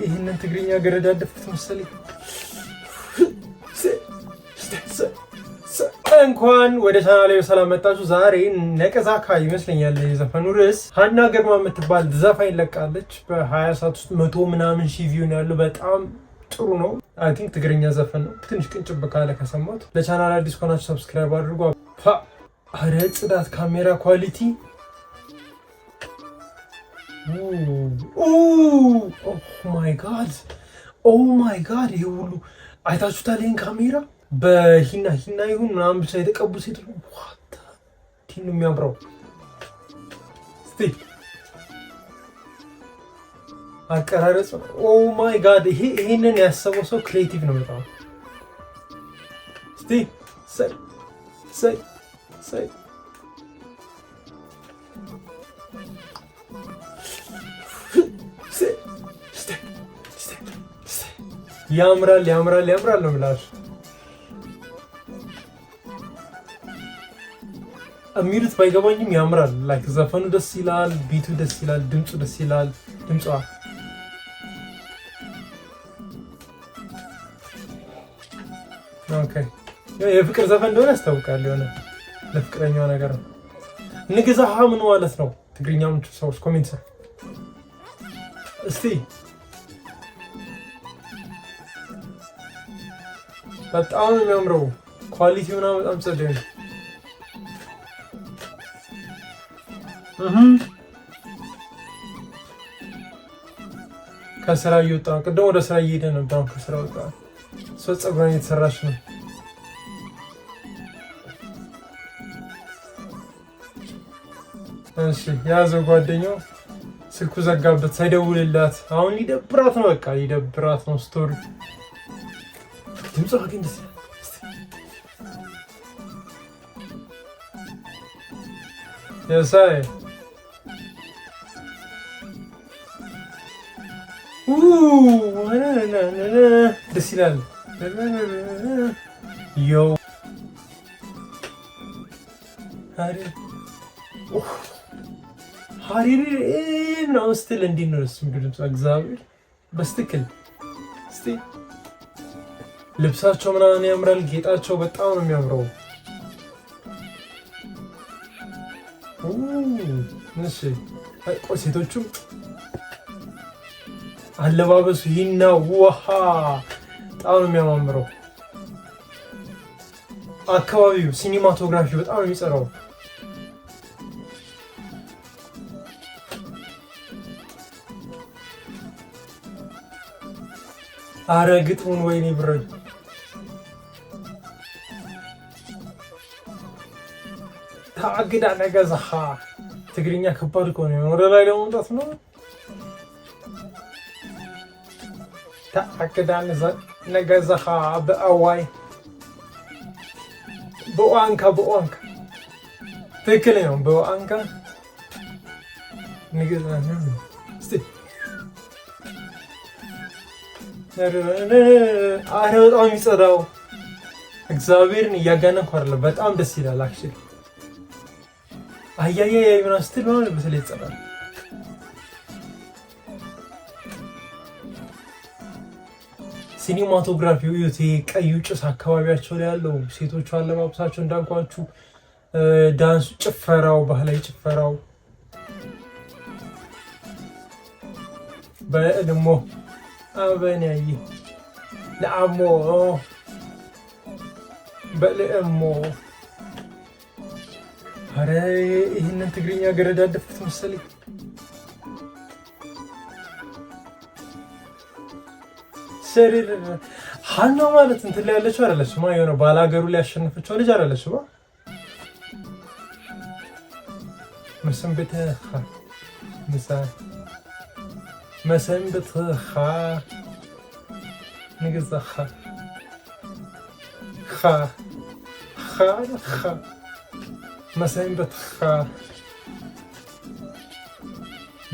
ይሄንን ትግርኛ ገረዳደፍኩት መሰለኝ። እንኳን ወደ ቻናሌ በሰላም መጣችሁ። ዛሬ ነቀዛካ ይመስለኛል የዘፈኑ ርዕስ። ሀና ግርማ የምትባል ዘፋኝ ለቃለች። በ20 ሰዓት ውስጥ 100 ምናምን ሺህ ቪው ነው ያለው። በጣም ጥሩ ነው። አይ ቲንክ ትግርኛ ዘፈን ነው። ትንሽ ቅንጭብ ካለ ከሰማሁት። ለቻናል አዲስ ከሆናችሁ ሰብስክራይብ አድርጉ። አረ ጽዳት ካሜራ ኳሊቲ ኦ ማይ ጋድ ይሄ ሁሉ አይታችሁታል? ይሄን ካሜራ በሂና ይሁን ምናምን ብቻ የተቀቡ ሴቶች ዋት ነው የሚያምረው። እስቲ አቀራረጽ ኦ ማይ ጋድ ይሄንን ያሰበው ሰው ክሬቲቭ ነው በጣም። እስቲ ሰይ ያምራል ነው የምላችሁ። የሚሉት ባይገባኝም ያምራል። ላይክ ዘፈኑ ደስ ይላል፣ ቢቱ ደስ ይላል፣ ድምፁ ደስ ይላል። ድምጿ ኦኬ የፍቅር ዘፈን እንደሆነ ያስታውቃል። የሆነ ለፍቅረኛው ነገር ነው። ንግዛሃ ምን ማለት ነው? ትግርኛ የምትችሉ ሰዎች ኮሜንት ስር እስቲ። በጣም የሚያምረው ኳሊቲ ምናምን በጣም ጸዴ ነው። ከስራ እየወጣ ነው። ቅድም ወደ ስራ እየሄደ ነበር። ከስራ ወጣ። እሷ ፀጉሯን እየተሰራች ነው። እሺ ያዘው ጓደኛው ስልኩ ዘጋበት ሳይደውልላት። አሁን ሊደብራት ነው። በቃ ሊደብራት ነው። ስቶሪ ድምጿ ግን ደስ ይላል። የሳይ ደስ ይላል። ዮ ሀሪሪ ነው ስትል እንዲህ ነው እሱ ድምጿ። እግዚአብሔር በስትክል እስቲ ልብሳቸው ምናምን ያምራል። ጌጣቸው በጣም ነው የሚያምረው። እሺ ሴቶቹም አለባበሱ ይህና ውሃ በጣም ነው የሚያማምረው። አካባቢው ሲኒማቶግራፊ በጣም ነው የሚጸራው። አረ ግጥሙን ወይኔ ብረኝ ታግዳ ነገዛኻ። ትግርኛ ከባድ እኮ ነው። ወደ ላይ ለመምጣት ነው። ታግዳ ነገዛኻ በአዋይ በዋንካ ትክክል ነው። በዋንካ ንገዛ እስቲ አረ በጣም የሚጸዳው እግዚአብሔርን እያጋነንኩ አይደለም። በጣም ደስ ይላል። አክቹሊ አያያ ምናምን ስትል ነው በተለይ ይጸዳል። ሲኒማቶግራፊው ይሄ ቀዩ ጭስ አካባቢያቸው ላይ ያለው ሴቶቹ አለባበሳቸው እንዳልኳችሁ፣ ዳንሱ፣ ጭፈራው፣ ባህላዊ ጭፈራው በእድሞ አበናይ ለአሞ በለእሞ አረ ይሄንን ትግርኛ ገረዳደፍኩት መሰለኝ። ሰሪር ሀና ማለት እንትን ላይ ያለችው አይደለችማ? የሆነ ባላገሩ ላይ ያሸነፈችው ልጅ አይደለችማ? መሰንበትኻ ንግዛኻ መሰንበትኻ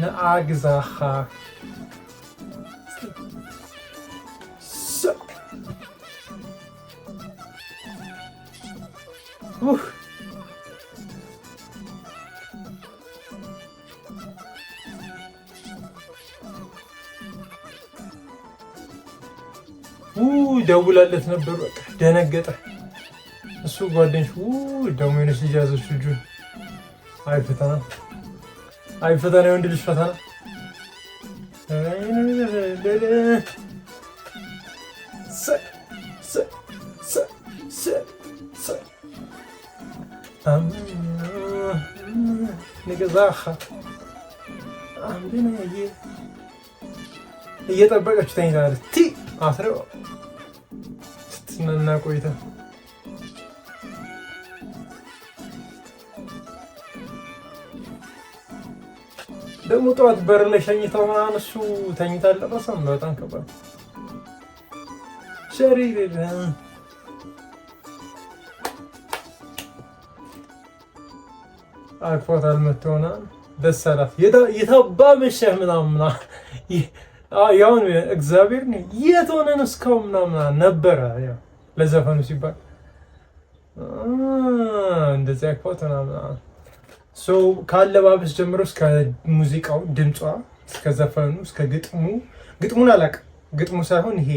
ንኣግዛኻ ደውላለት ነበር። በቃ ደነገጠ። እሱ ጓደኞች ደግሞ የሆነች ልጅ ያዘች ልጁን። አይ ፈተና የወንድ ልጅ ፈተና። እየጠበቀች ተኝታለች። አስረው ስትዝናና ቆይታ ደግሞ ጠዋት በር ላይ ሸኝተው ምናምን እሱ ተኝታ አልደረሰም። በጣም ከባድ ሸሪር አቅፏታል። መተውና ደስ አላት። የታባ መሸህ ምናምን ያውን እግዚአብሔር ነው የት ሆነን እስካሁን ምናምን ነበረ ለዘፈኑ ሲባል እንደዚህ አቅፏት ምናምን ካለባበስ ጀምሮ እስከ ሙዚቃው ድምጿ እስከ ዘፈኑ እስከ ግጥሙን አላውቅም። ግጥሙ ሳይሆን ይሄ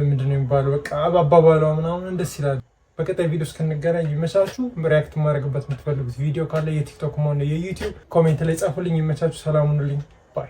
ምንድነው የሚባለው በቃ አባባሏ ምናምን ደስ ይላል። በቀጣይ ቪዲዮ እስክንገናኝ ይመቻችሁ። ሪያክት ማድረግበት የምትፈልጉት ቪዲዮ ካለ የቲክቶክ ሆነ የዩቲዩብ ኮሜንት ላይ ጻፉልኝ። ይመቻችሁ። ሰላም ሁኑልኝ። ባይ